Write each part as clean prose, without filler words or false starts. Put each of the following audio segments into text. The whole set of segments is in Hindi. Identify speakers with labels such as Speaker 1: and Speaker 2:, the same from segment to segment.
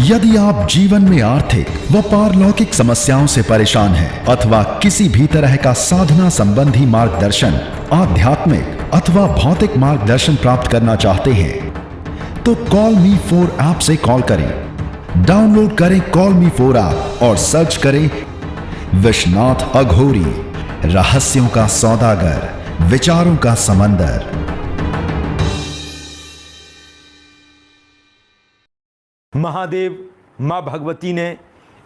Speaker 1: यदि आप जीवन में आर्थिक व पारलौकिक समस्याओं से परेशान हैं अथवा किसी भी तरह का साधना संबंधी मार्गदर्शन, आध्यात्मिक अथवा भौतिक मार्गदर्शन प्राप्त करना चाहते हैं तो कॉल मी 4 ऐप से कॉल करें। डाउनलोड करें कॉल मी 4 ऐप और सर्च करें विश्वनाथ अघोरी, रहस्यों का सौदागर, विचारों का समंदर।
Speaker 2: महादेव माँ भगवती ने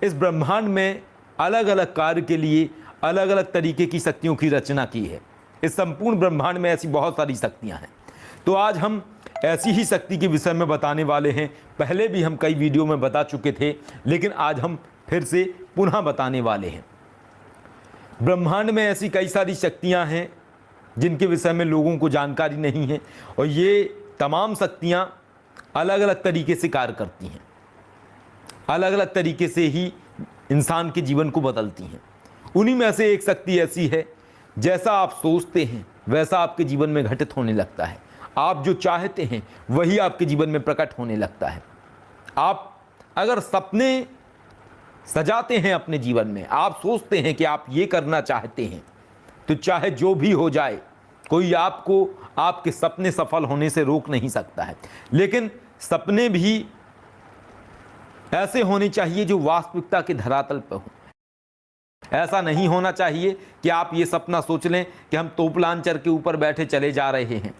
Speaker 2: इस ब्रह्मांड में अलग अलग कार्य के लिए अलग अलग तरीके की शक्तियों की रचना की है। इस संपूर्ण ब्रह्मांड में ऐसी बहुत सारी शक्तियां हैं। तो आज हम ऐसी ही शक्ति के विषय में बताने वाले हैं। पहले भी हम कई वीडियो में बता चुके थे, लेकिन आज हम फिर से पुनः बताने वाले हैं। ब्रह्मांड में ऐसी कई सारी शक्तियां हैं जिनके विषय में लोगों को जानकारी नहीं है, और ये तमाम शक्तियां अलग अलग तरीके से कार्य करती हैं, अलग अलग तरीके से ही इंसान के जीवन को बदलती हैं। उन्हीं में से एक शक्ति ऐसी है, जैसा आप सोचते हैं वैसा आपके जीवन में घटित होने लगता है। आप जो चाहते हैं वही आपके जीवन में प्रकट होने लगता है। आप अगर सपने सजाते हैं अपने जीवन में, आप सोचते हैं कि आप ये करना चाहते हैं, तो चाहे जो भी हो जाए, कोई आपको आपके सपने सफल होने से रोक नहीं सकता है। लेकिन सपने भी ऐसे होने चाहिए जो वास्तविकता के धरातल पर हो। ऐसा नहीं होना चाहिए कि आप ये सपना सोच लें कि हम तोप लांचर के ऊपर बैठे चले जा रहे हैं।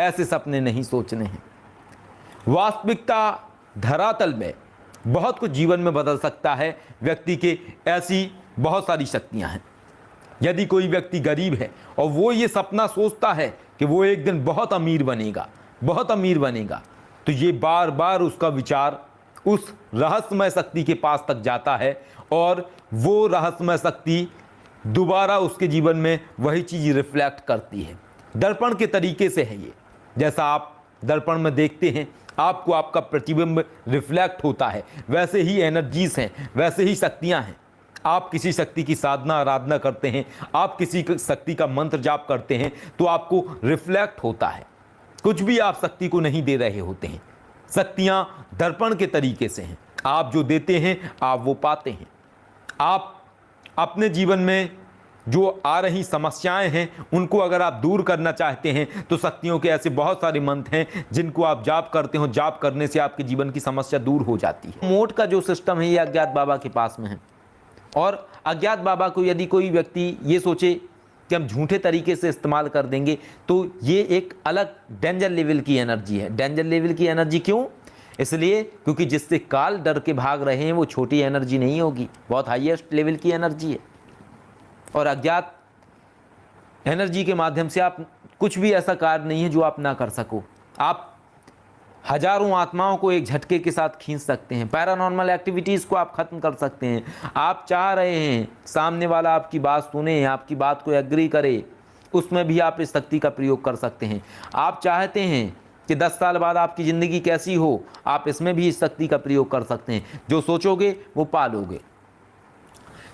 Speaker 2: ऐसे सपने नहीं सोचने हैं। वास्तविकता धरातल में बहुत कुछ जीवन में बदल सकता है व्यक्ति के। ऐसी बहुत सारी शक्तियां हैं। यदि कोई व्यक्ति गरीब है और वो ये सपना सोचता है कि वो एक दिन बहुत अमीर बनेगा, बहुत अमीर बनेगा, तो ये बार बार उसका विचार उस रहस्यमय शक्ति के पास तक जाता है, और वो रहस्यमय शक्ति दोबारा उसके जीवन में वही चीज़ रिफ्लेक्ट करती है। दर्पण के तरीके से है ये। जैसा आप दर्पण में देखते हैं, आपको आपका प्रतिबिंब रिफ्लेक्ट होता है, वैसे ही एनर्जीज हैं, वैसे ही शक्तियाँ हैं। आप किसी शक्ति की साधना आराधना करते हैं, आप किसी शक्ति का मंत्र जाप करते हैं, तो आपको रिफ्लेक्ट होता है। कुछ भी आप शक्ति को नहीं दे रहे होते हैं। शक्तियां दर्पण के तरीके से हैं। आप जो देते हैं आप वो पाते हैं। आप अपने जीवन में जो आ रही समस्याएं हैं उनको अगर आप दूर करना चाहते हैं तो शक्तियों के ऐसे बहुत सारे मंत्र हैं जिनको आप जाप करते हो। जाप करने से आपके जीवन की समस्या दूर हो जाती है। मोट का जो सिस्टम है ये अज्ञात बाबा के पास में है, और अज्ञात बाबा को यदि कोई व्यक्ति ये सोचे कि हम झूठे तरीके से इस्तेमाल कर देंगे, तो ये एक अलग डेंजर लेवल की एनर्जी है। डेंजर लेवल की एनर्जी क्यों? इसलिए क्योंकि जिससे काल डर के भाग रहे हैं वो छोटी एनर्जी नहीं होगी, बहुत हाईएस्ट लेवल की एनर्जी है। और अज्ञात एनर्जी के माध्यम से आप कुछ भी ऐसा कार्य नहीं है जो आप ना कर सको। आप हजारों आत्माओं को एक झटके के साथ खींच सकते हैं। पैरानॉर्मल एक्टिविटीज़ को आप खत्म कर सकते हैं। आप चाह रहे हैं सामने वाला आपकी बात सुने, आपकी बात को एग्री करे, उसमें भी आप इस शक्ति का प्रयोग कर सकते हैं। आप चाहते हैं कि 10 साल बाद आपकी ज़िंदगी कैसी हो, आप इसमें भी इस शक्ति का प्रयोग कर सकते हैं। जो सोचोगे वो पालोगे।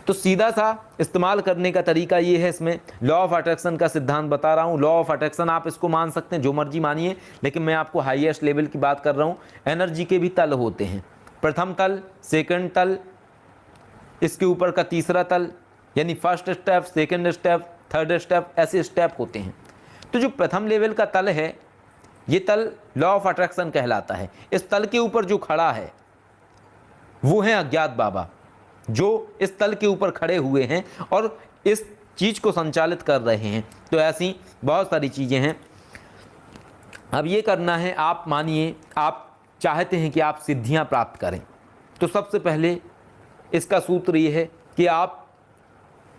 Speaker 2: तो सीधा सा इस्तेमाल करने का तरीका ये है। इसमें लॉ ऑफ अट्रैक्शन का सिद्धांत बता रहा हूँ। लॉ ऑफ अट्रैक्शन आप इसको मान सकते हैं, जो मर्जी मानिए, लेकिन मैं आपको हाईएस्ट लेवल की बात कर रहा हूँ। एनर्जी के भी तल होते हैं। प्रथम तल, सेकंड तल, इसके ऊपर का तीसरा तल, यानी first step, second step, third step, ऐसे स्टेप होते हैं। तो जो प्रथम लेवल का तल है, ये तल लॉ ऑफ अट्रैक्शन कहलाता है। इस तल के ऊपर जो खड़ा है वो है अज्ञात बाबा, जो इस तल के ऊपर खड़े हुए हैं और इस चीज़ को संचालित कर रहे हैं। तो ऐसी बहुत सारी चीज़ें हैं। अब ये करना है, आप मानिए आप चाहते हैं कि आप सिद्धियां प्राप्त करें, तो सबसे पहले इसका सूत्र ये है कि आप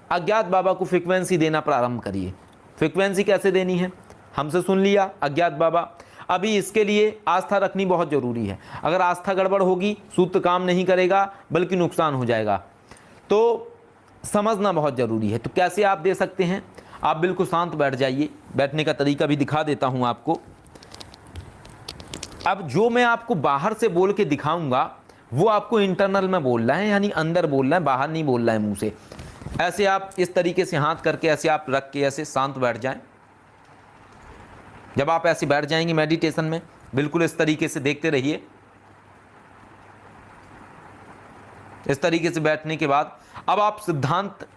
Speaker 2: अज्ञात बाबा को फ्रीक्वेंसी देना प्रारंभ करिए। फ्रीक्वेंसी कैसे देनी है हमसे सुन लिया, अज्ञात बाबा। अभी इसके लिए आस्था रखनी बहुत ज़रूरी है। अगर आस्था गड़बड़ होगी, सूत्र काम नहीं करेगा, बल्कि नुकसान हो जाएगा। तो समझना बहुत ज़रूरी है। तो कैसे आप दे सकते हैं? आप बिल्कुल शांत बैठ जाइए। बैठने का तरीका भी दिखा देता हूँ आपको। अब जो मैं आपको बाहर से बोल के दिखाऊंगा वो आपको इंटरनल में बोलना है, यानी अंदर बोलना है, बाहर नहीं बोलना है मुंह से। ऐसे आप इस तरीके से हाथ करके ऐसे आप रख के ऐसे शांत बैठ जाएं। जब आप ऐसे बैठ जाएंगे मेडिटेशन में, बिल्कुल इस तरीके से देखते रहिए। इस तरीके से बैठने के बाद अब आप सिद्धांत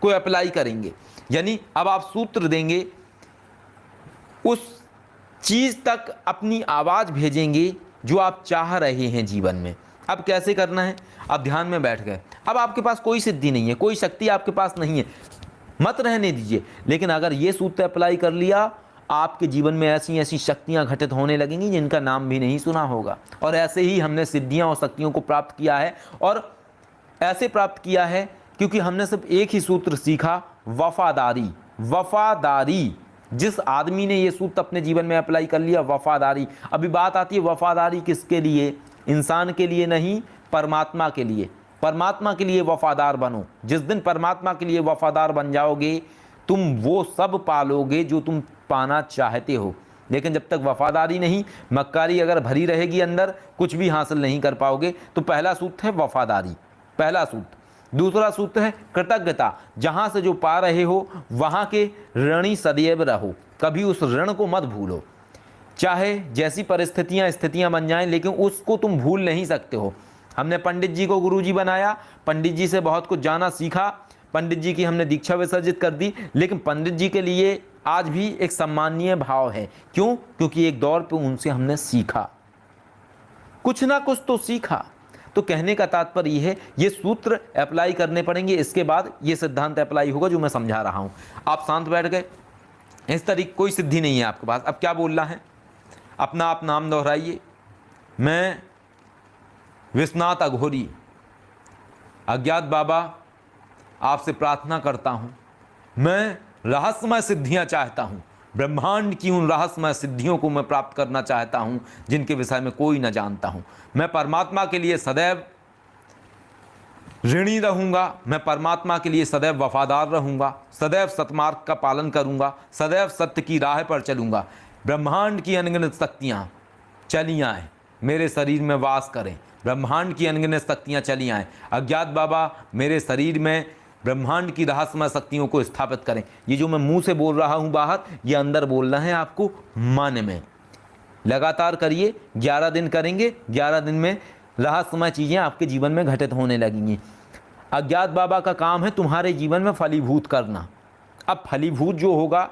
Speaker 2: को अप्लाई करेंगे, यानी अब आप सूत्र देंगे, उस चीज़ तक अपनी आवाज़ भेजेंगे जो आप चाह रहे हैं जीवन में। अब कैसे करना है? अब ध्यान में बैठ गए, अब आपके पास कोई सिद्धि नहीं है, कोई शक्ति आपके पास नहीं है, मत रहने दीजिए। लेकिन अगर ये सूत्र अप्लाई कर लिया, आपके जीवन में ऐसी ऐसी शक्तियां घटित होने लगेंगी जिनका नाम भी नहीं सुना होगा। और ऐसे ही हमने सिद्धियां और शक्तियों को प्राप्त किया है, और ऐसे प्राप्त किया है क्योंकि हमने सिर्फ एक ही सूत्र सीखा, वफादारी। वफादारी, जिस आदमी ने ये सूत्र अपने जीवन में अप्लाई कर लिया, वफादारी। अभी बात आती है वफादारी किसके लिए? इंसान के लिए नहीं, परमात्मा के लिए। परमात्मा के लिए वफादार बनो। जिस दिन परमात्मा के लिए वफादार बन जाओगे, तुम वो सब पालोगे जो तुम पाना चाहते हो। लेकिन जब तक वफादारी नहीं, मक्कारी अगर भरी रहेगी अंदर, कुछ भी हासिल नहीं कर पाओगे। तो पहला सूत्र है वफादारी, पहला सूत्र। दूसरा सूत्र है कृतज्ञता। जहाँ से जो पा रहे हो वहाँ के ऋणी सदैव रहो, कभी उस ऋण को मत भूलो। चाहे जैसी स्थितियाँ बन जाएं, लेकिन उसको तुम भूल नहीं सकते हो। हमने पंडित जी को गुरुजी बनाया, पंडित जी से बहुत कुछ जाना सीखा, पंडित जी की हमने दीक्षा विसर्जित कर दी, लेकिन पंडित जी के लिए आज भी एक सम्मानीय भाव है। क्यों? क्योंकि एक दौर पे उनसे हमने सीखा, कुछ ना कुछ तो सीखा। तो कहने का तात्पर्य ये है, ये सूत्र अप्लाई करने पड़ेंगे, इसके बाद ये सिद्धांत अप्लाई होगा जो मैं समझा रहा हूं। आप शांत बैठ गए, इस तरीके कोई सिद्धि नहीं है आपके पास। अब क्या बोलना है? अपना आप नाम दोहराइए। मैं विश्वनाथ अघोरी, अज्ञात बाबा, आपसे प्रार्थना करता हूं। मैं रहस्यमय सिद्धियां चाहता हूं, ब्रह्मांड की उन रहस्यमय सिद्धियों को मैं प्राप्त करना चाहता हूं जिनके विषय में कोई न जानता हूं। मैं परमात्मा के लिए सदैव ऋणी रहूंगा, मैं परमात्मा के लिए सदैव वफादार रहूंगा, सदैव सतमार्ग का पालन करूंगा, सदैव सत्य की राह पर चलूंगा। ब्रह्मांड की अनगिनत शक्तियां चली आएं, मेरे शरीर में वास करें। ब्रह्मांड की अनगिनत शक्तियां चली आएं। अज्ञात बाबा मेरे शरीर में ब्रह्मांड की रहस्यमय शक्तियों को स्थापित करें। ये जो मैं मुंह से बोल रहा हूं बाहर, ये अंदर बोलना है आपको मन में। लगातार करिए, 11 दिन करेंगे, 11 दिन में रहस्यमय चीज़ें आपके जीवन में घटित होने लगेंगी। अज्ञात बाबा का काम है तुम्हारे जीवन में फलीभूत करना। अब फलीभूत जो होगा,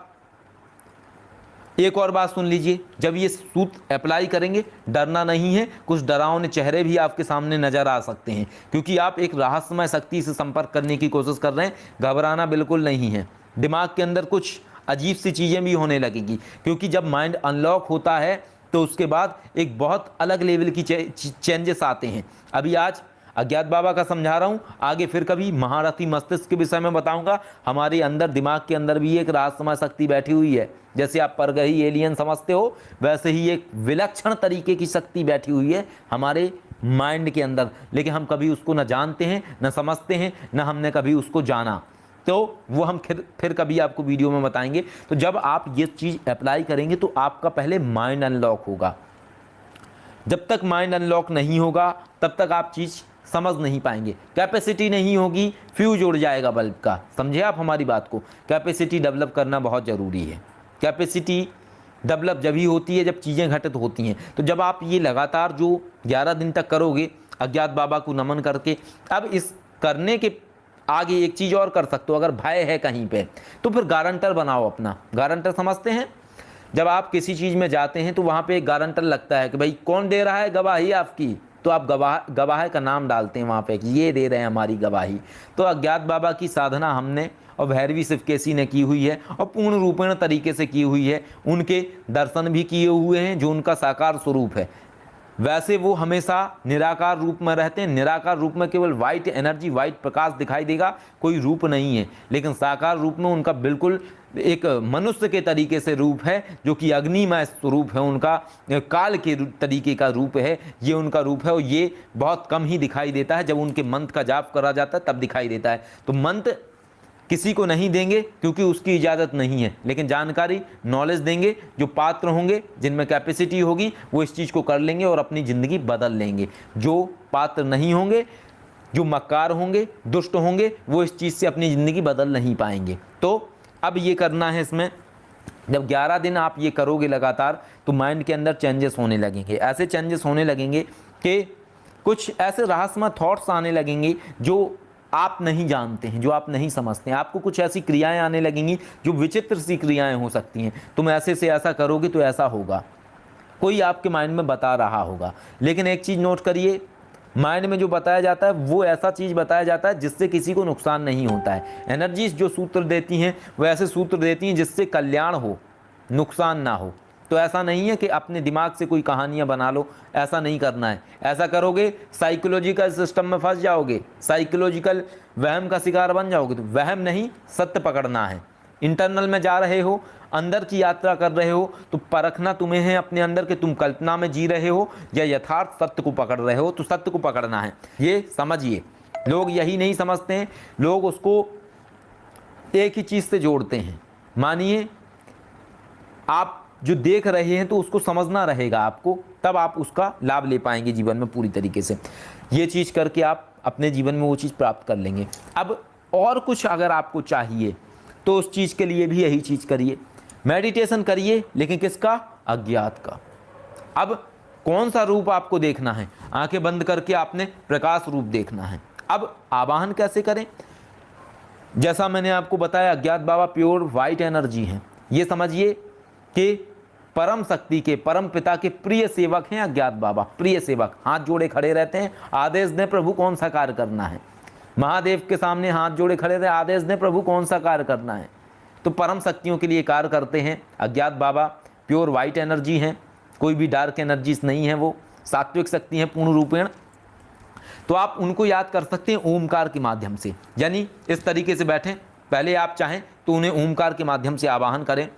Speaker 2: एक और बात सुन लीजिए, जब ये सूत्र अप्लाई करेंगे, डरना नहीं है। कुछ डरावने चेहरे भी आपके सामने नजर आ सकते हैं, क्योंकि आप एक रहस्यमय शक्ति से संपर्क करने की कोशिश कर रहे हैं। घबराना बिल्कुल नहीं है। दिमाग के अंदर कुछ अजीब सी चीज़ें भी होने लगेंगी, क्योंकि जब माइंड अनलॉक होता है तो उसके बाद एक बहुत अलग लेवल की चेंजेस आते हैं। अभी आज अज्ञात बाबा का समझा रहा हूँ, आगे फिर कभी महारथी मस्तिष्क के विषय में बताऊंगा। हमारे अंदर, दिमाग के अंदर भी एक रहस्यमय शक्ति बैठी हुई है। जैसे आप परग्रही एलियन समझते हो, वैसे ही एक विलक्षण तरीके की शक्ति बैठी हुई है हमारे माइंड के अंदर, लेकिन हम कभी उसको न जानते हैं, न समझते हैं, न हमने कभी उसको जाना। तो वो हम फिर कभी आपको वीडियो में बताएंगे। तो जब आप ये चीज़ अप्लाई करेंगे तो आपका पहले माइंड अनलॉक होगा। जब तक माइंड अनलॉक नहीं होगा तब तक आप चीज़ समझ नहीं पाएंगे। कैपेसिटी नहीं होगी, फ्यूज उड़ जाएगा बल्ब का। समझे आप हमारी बात को? कैपेसिटी डेवलप करना बहुत ज़रूरी है। कैपेसिटी डेवलप जब ही होती है जब चीज़ें घटित होती हैं। तो जब आप ये लगातार जो 11 दिन तक करोगे अज्ञात बाबा को नमन करके, अब इस करने के आगे एक चीज़ और कर सकते हो। अगर भय है कहीं पे तो फिर गारंटर बनाओ अपना। गारंटर समझते हैं? जब आप किसी चीज़ में जाते हैं तो वहाँ पे एक गारंटर लगता है कि भाई कौन दे रहा है गवाही आपकी, तो आप गवाह का नाम डालते हैं वहाँ पे, ये दे रहे हैं हमारी गवाही। तो अज्ञात बाबा की साधना हमने और भैरवी शिवकेशी ने की हुई है, और पूर्ण रूपेण तरीके से की हुई है। उनके दर्शन भी किए हुए हैं जो उनका साकार स्वरूप है। वैसे वो हमेशा निराकार रूप में रहते हैं। निराकार रूप में केवल वाइट एनर्जी, वाइट प्रकाश दिखाई देगा, कोई रूप नहीं है। लेकिन साकार रूप में उनका बिल्कुल एक मनुष्य के तरीके से रूप है, जो कि अग्निमय स्वरूप है उनका, काल के तरीके का रूप है ये उनका रूप है। और ये बहुत कम ही दिखाई देता है, जब उनके मंत्र का जाप करा जाता है तब दिखाई देता है। तो मंत्र किसी को नहीं देंगे क्योंकि उसकी इजाज़त नहीं है, लेकिन जानकारी, नॉलेज देंगे। जो पात्र होंगे, जिनमें कैपेसिटी होगी, वो इस चीज़ को कर लेंगे और अपनी ज़िंदगी बदल लेंगे। जो पात्र नहीं होंगे, जो मक्कार होंगे, दुष्ट होंगे, वो इस चीज़ से अपनी ज़िंदगी बदल नहीं पाएंगे। तो अब ये करना है इसमें, जब 11 दिन आप ये करोगे लगातार, तो माइंड के अंदर चेंजेस होने लगेंगे। ऐसे चेंजेस होने लगेंगे कि कुछ ऐसे रहस्यमय थॉट्स आने लगेंगे जो आप नहीं जानते हैं, जो आप नहीं समझते हैं। आपको कुछ ऐसी क्रियाएं आने लगेंगी जो विचित्र सी क्रियाएं हो सकती हैं। तुम ऐसे से ऐसा करोगे तो ऐसा होगा, कोई आपके माइंड में बता रहा होगा। लेकिन एक चीज़ नोट करिए, माइंड में जो बताया जाता है वो ऐसा चीज़ बताया जाता है जिससे किसी को नुकसान नहीं होता है। एनर्जीज जो सूत्र देती हैं वो ऐसे सूत्र देती हैं जिससे कल्याण हो, नुकसान ना हो। तो ऐसा नहीं है कि अपने दिमाग से कोई कहानियां बना लो, ऐसा नहीं करना है। ऐसा करोगे साइकोलॉजिकल सिस्टम में फंस जाओगे, साइकोलॉजिकल वहम का शिकार बन जाओगे। तो वहम नहीं, सत्य पकड़ना है। इंटरनल में जा रहे हो, अंदर की यात्रा कर रहे हो, तो परखना तुम्हें है अपने अंदर कि तुम कल्पना में जी रहे हो या यथार्थ सत्य को पकड़ रहे हो। तो सत्य को पकड़ना है, ये समझिए। लोग यही नहीं समझते हैं, लोग उसको एक ही चीज़ से जोड़ते हैं। मानिए आप जो देख रहे हैं तो उसको समझना रहेगा आपको, तब आप उसका लाभ ले पाएंगे जीवन में पूरी तरीके से। ये चीज़ करके आप अपने जीवन में वो चीज़ प्राप्त कर लेंगे। अब और कुछ अगर आपको चाहिए तो उस चीज़ के लिए भी यही चीज़ करिए, मेडिटेशन करिए, लेकिन किसका? अज्ञात का। अब कौन सा रूप आपको देखना है? आंखें बंद करके आपने प्रकाश रूप देखना है। अब आवाहन कैसे करें? जैसा मैंने आपको बताया, अज्ञात बाबा प्योर वाइट एनर्जी हैं। ये समझिए कि परम शक्ति के, परम पिता के प्रिय सेवक हैं अज्ञात बाबा। प्रिय सेवक हाथ जोड़े खड़े रहते हैं, आदेश दें प्रभु कौन सा कार्य करना है। महादेव के सामने हाथ जोड़े खड़े रहे, आदेश दें प्रभु कौन सा कार्य करना है। तो परम शक्तियों के लिए कार्य करते हैं अज्ञात बाबा। प्योर वाइट एनर्जी हैं, कोई भी डार्क एनर्जीज नहीं है, वो सात्विक शक्ति हैं पूर्ण रूपेण। तो आप उनको याद कर सकते हैं ओमकार के माध्यम से। यानी इस तरीके से बैठें, पहले आप चाहें तो उन्हें ओमकार के माध्यम से आवाहन करें।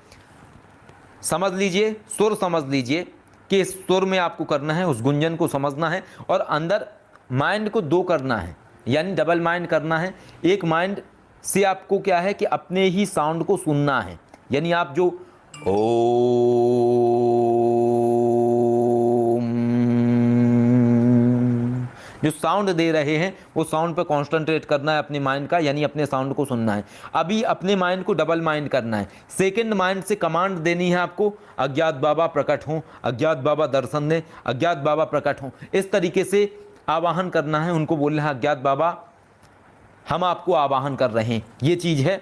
Speaker 2: समझ लीजिए, सुर समझ लीजिए कि इस सुर में आपको करना है, उस गुंजन को समझना है और अंदर माइंड को दो करना है, यानी डबल माइंड करना है। एक माइंड से आपको क्या है कि अपने ही साउंड को सुनना है, यानी आप जो जो साउंड दे रहे हैं वो साउंड पे कॉन्सेंट्रेट करना है अपने माइंड का, यानी अपने साउंड को सुनना है। अभी अपने माइंड को डबल माइंड करना है। सेकंड माइंड से कमांड देनी है आपको, अज्ञात बाबा प्रकट हों, अज्ञात बाबा दर्शन दें, अज्ञात बाबा प्रकट हों। इस तरीके से आवाहन करना है, उनको बोलना है अज्ञात बाबा हम आपको आवाहन कर रहे हैं, ये चीज़ है।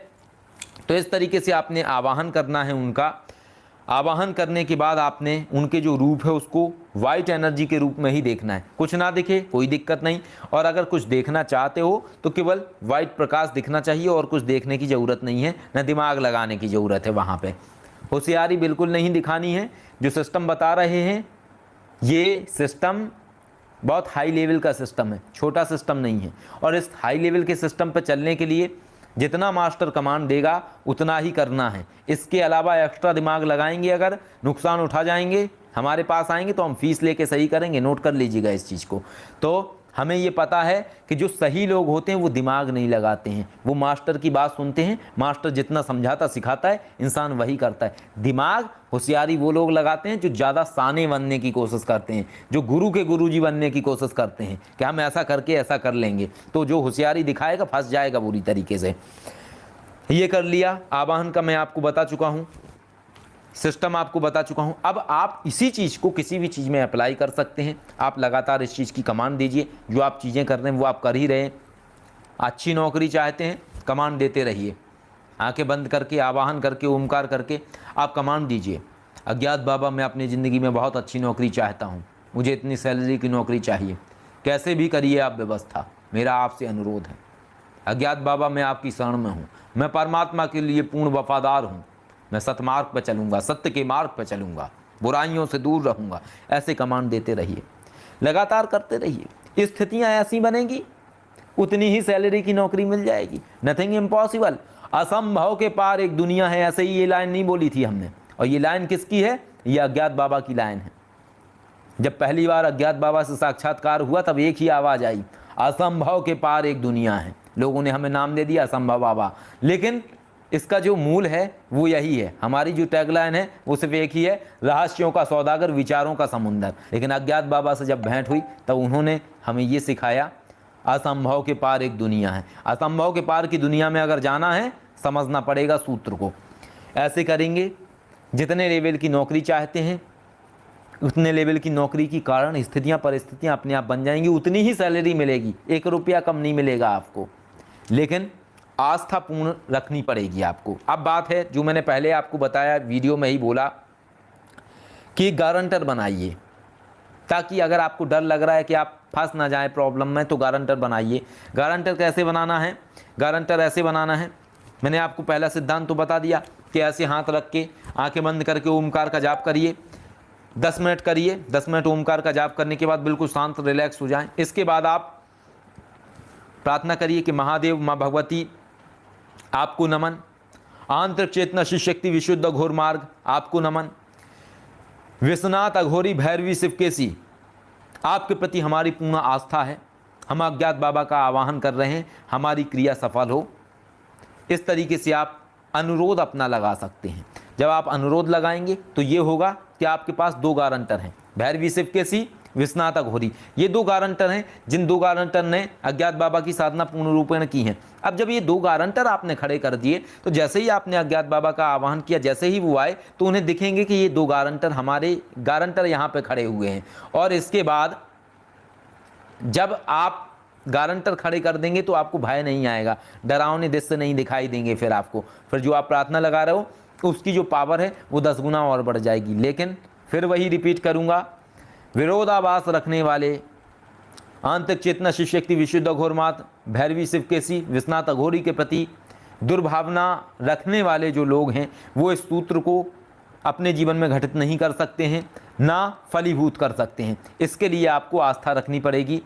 Speaker 2: तो इस तरीके से आपने आवाहन करना है उनका। आवाहन करने के बाद आपने उनके जो रूप है उसको वाइट एनर्जी के रूप में ही देखना है। कुछ ना दिखे कोई दिक्कत नहीं, और अगर कुछ देखना चाहते हो तो केवल वाइट प्रकाश दिखना चाहिए, और कुछ देखने की ज़रूरत नहीं है, न दिमाग लगाने की ज़रूरत है। वहाँ पे होशियारी बिल्कुल नहीं दिखानी है। जो सिस्टम बता रहे हैं ये सिस्टम बहुत हाई लेवल का सिस्टम है, छोटा सिस्टम नहीं है। और इस हाई लेवल के सिस्टम पर चलने के लिए जितना मास्टर कमांड देगा उतना ही करना है। इसके अलावा एक्स्ट्रा दिमाग लगाएंगे, अगर नुकसान उठा जाएंगे, हमारे पास आएंगे तो हम फीस लेके सही करेंगे। नोट कर लीजिएगा इस चीज़ को। तो हमें ये पता है कि जो सही लोग होते हैं वो दिमाग नहीं लगाते हैं, वो मास्टर की बात सुनते हैं। मास्टर जितना समझाता सिखाता है इंसान वही करता है। दिमाग होशियारी वो लोग लगाते हैं जो ज़्यादा साने बनने की कोशिश करते हैं, जो गुरु के गुरुजी बनने की कोशिश करते हैं कि हम ऐसा करके ऐसा कर लेंगे। तो जो होशियारी दिखाएगा फंस जाएगा बुरी तरीके से। ये कर लिया। आवाहन का मैं आपको बता चुका हूँ, सिस्टम आपको बता चुका हूं। अब आप इसी चीज़ को किसी भी चीज़ में अप्लाई कर सकते हैं। आप लगातार इस चीज़ की कमांड दीजिए। जो आप चीज़ें कर रहे हैं वो आप कर ही रहे हैं। अच्छी नौकरी चाहते हैं, कमांड देते रहिए। आंखें बंद करके, आवाहन करके, ओमकार करके आप कमांड दीजिए, अज्ञात बाबा मैं अपनी ज़िंदगी में बहुत अच्छी नौकरी चाहता हूँ, मुझे इतनी सैलरी की नौकरी चाहिए, कैसे भी करिए आप व्यवस्था, मेरा आपसे अनुरोध है। अज्ञात बाबा मैं आपकी शरण में हूँ, मैं परमात्मा के लिए पूर्ण वफादार हूँ, मैं सतमार्ग पर चलूँगा, सत्य के मार्ग पर चलूँगा, बुराइयों से दूर रहूँगा। ऐसे कमांड देते रहिए, लगातार करते रहिए। स्थितियाँ ऐसी बनेंगी, उतनी ही सैलरी की नौकरी मिल जाएगी। नथिंग इम्पॉसिबल, असंभव के पार एक दुनिया है। ऐसे ही ये लाइन नहीं बोली थी हमने। और ये लाइन किसकी है? ये अज्ञात बाबा की लाइन है। जब पहली बार अज्ञात बाबा से साक्षात्कार हुआ तब एक ही आवाज़ आई, असंभव के पार एक दुनिया है। लोगों ने हमें नाम दे दिया असंभव बाबा, लेकिन इसका जो मूल है वो यही है। हमारी जो टैगलाइन है वो सिर्फ एक ही है, रहस्यों का सौदागर, विचारों का समुंदर। लेकिन अज्ञात बाबा से जब भेंट हुई तब उन्होंने हमें ये सिखाया, असंभव के पार एक दुनिया है। असंभव के पार की दुनिया में अगर जाना है समझना पड़ेगा सूत्र को। ऐसे करेंगे, जितने लेवल की नौकरी चाहते हैं उतने लेवल की नौकरी की कारण स्थितियां परिस्थितियां अपने आप बन जाएंगी, उतनी ही सैलरी मिलेगी, 1 रुपया कम नहीं मिलेगा आपको, लेकिन आस्था पूर्ण रखनी पड़ेगी आपको। अब बात है जो मैंने पहले आपको बताया, वीडियो में ही बोला कि गारंटर बनाइए, ताकि अगर आपको डर लग रहा है कि आप फंस ना जाए प्रॉब्लम में तो गारंटर बनाइए। गारंटर कैसे बनाना है? गारंटर ऐसे बनाना है, मैंने आपको पहला सिद्धांत तो बता दिया कि ऐसे हाथ रख के आंखें बंद करके ओमकार का जाप करिए, 10 मिनट करिए। 10 मिनट ओमकार का जाप करने के बाद बिल्कुल शांत रिलैक्स हो जाएं। इसके बाद आप प्रार्थना करिए कि महादेव, माँ भगवती आपको नमन, आंतरिक चेतना शिव शक्ति विशुद्ध घोर मार्ग आपको नमन, विश्वनाथ अघोरी भैरवी शिवकेशी आपके प्रति हमारी पूर्ण आस्था है, हम अज्ञात बाबा का आवाहन कर रहे हैं, हमारी क्रिया सफल हो। इस तरीके से आप अनुरोध अपना लगा सकते हैं। जब आप अनुरोध लगाएंगे तो ये होगा कि आपके पास 2 गारंटर हैं, भैरवी शिवकेशी, विश्वनाथ अघोरी। ये 2 गारंटर हैं जिन 2 गारंटर ने अज्ञात बाबा की साधना पूर्ण रूपेण की है। अब जब ये 2 गारंटर आपने खड़े कर दिए तो जैसे ही आपने अज्ञात बाबा का आवाहन किया, जैसे ही वो आए तो उन्हें दिखेंगे कि ये 2 गारंटर हमारे गारंटर यहाँ पे खड़े हुए हैं। और इसके बाद जब आप गारंटर खड़े कर देंगे तो आपको भय नहीं आएगा, डरावने दृश्य नहीं दिखाई देंगे। फिर जो आप प्रार्थना लगा रहे हो उसकी जो पावर है वो 10 गुना और बढ़ जाएगी। लेकिन फिर वही रिपीट करूँगा, विरोधाभास रखने वाले आंतरिक चेतना शिव शक्ति विशुद्ध घोर मात भैरवी शिवकेशी विश्वनाथ अघोरी के प्रति दुर्भावना रखने वाले जो लोग हैं वो इस सूत्र को अपने जीवन में घटित नहीं कर सकते हैं, ना फलीभूत कर सकते हैं। इसके लिए आपको आस्था रखनी पड़ेगी।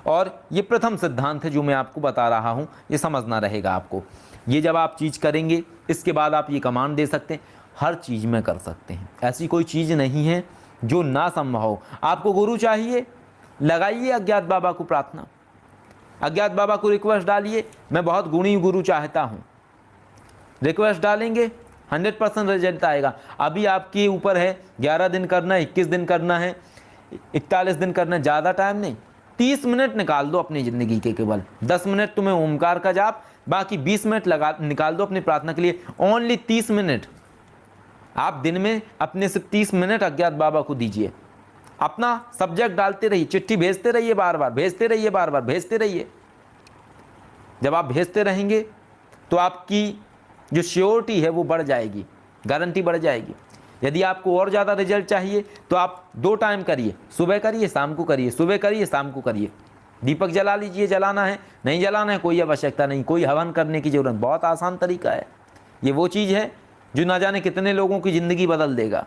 Speaker 2: और ये प्रथम सिद्धांत है जो मैं आपको बता रहा हूँ, ये समझना रहेगा आपको। ये जब आप चीज़ करेंगे इसके बाद आप ये कमांड दे सकते हैं, हर चीज़ में कर सकते हैं। ऐसी कोई चीज़ नहीं है जो ना संभव हो। आपको गुरु चाहिए, लगाइए अज्ञात बाबा को प्रार्थना, अज्ञात बाबा को रिक्वेस्ट डालिए, मैं बहुत गुणी गुरु चाहता हूँ। रिक्वेस्ट डालेंगे 100% रिजल्ट आएगा। अभी आपके ऊपर है 11 दिन करना है, 21 दिन करना है, 41 दिन करना है, ज़्यादा टाइम नहीं, 30 मिनट निकाल दो अपनी ज़िंदगी के। केवल 10 मिनट तुम्हें ओमकार का जाप, बाकी 20 मिनट निकाल दो अपनी प्रार्थना के लिए। ओनली 30 मिनट आप दिन में अपने से 30 मिनट अज्ञात बाबा को दीजिए। अपना सब्जेक्ट डालते रहिए, चिट्ठी भेजते रहिए, बार बार भेजते रहिए, बार बार भेजते रहिए। जब आप भेजते रहेंगे तो आपकी जो श्योरिटी है वो बढ़ जाएगी, गारंटी बढ़ जाएगी। यदि आपको और ज़्यादा रिजल्ट चाहिए तो आप 2 टाइम करिए, सुबह करिए, शाम को करिए, सुबह करिए, शाम को करिए। दीपक जला लीजिए, जलाना है नहीं जलाना है कोई आवश्यकता नहीं, कोई हवन करने की ज़रूरत, बहुत आसान तरीका है। ये वो चीज़ है जो ना जाने कितने लोगों की ज़िंदगी बदल देगा।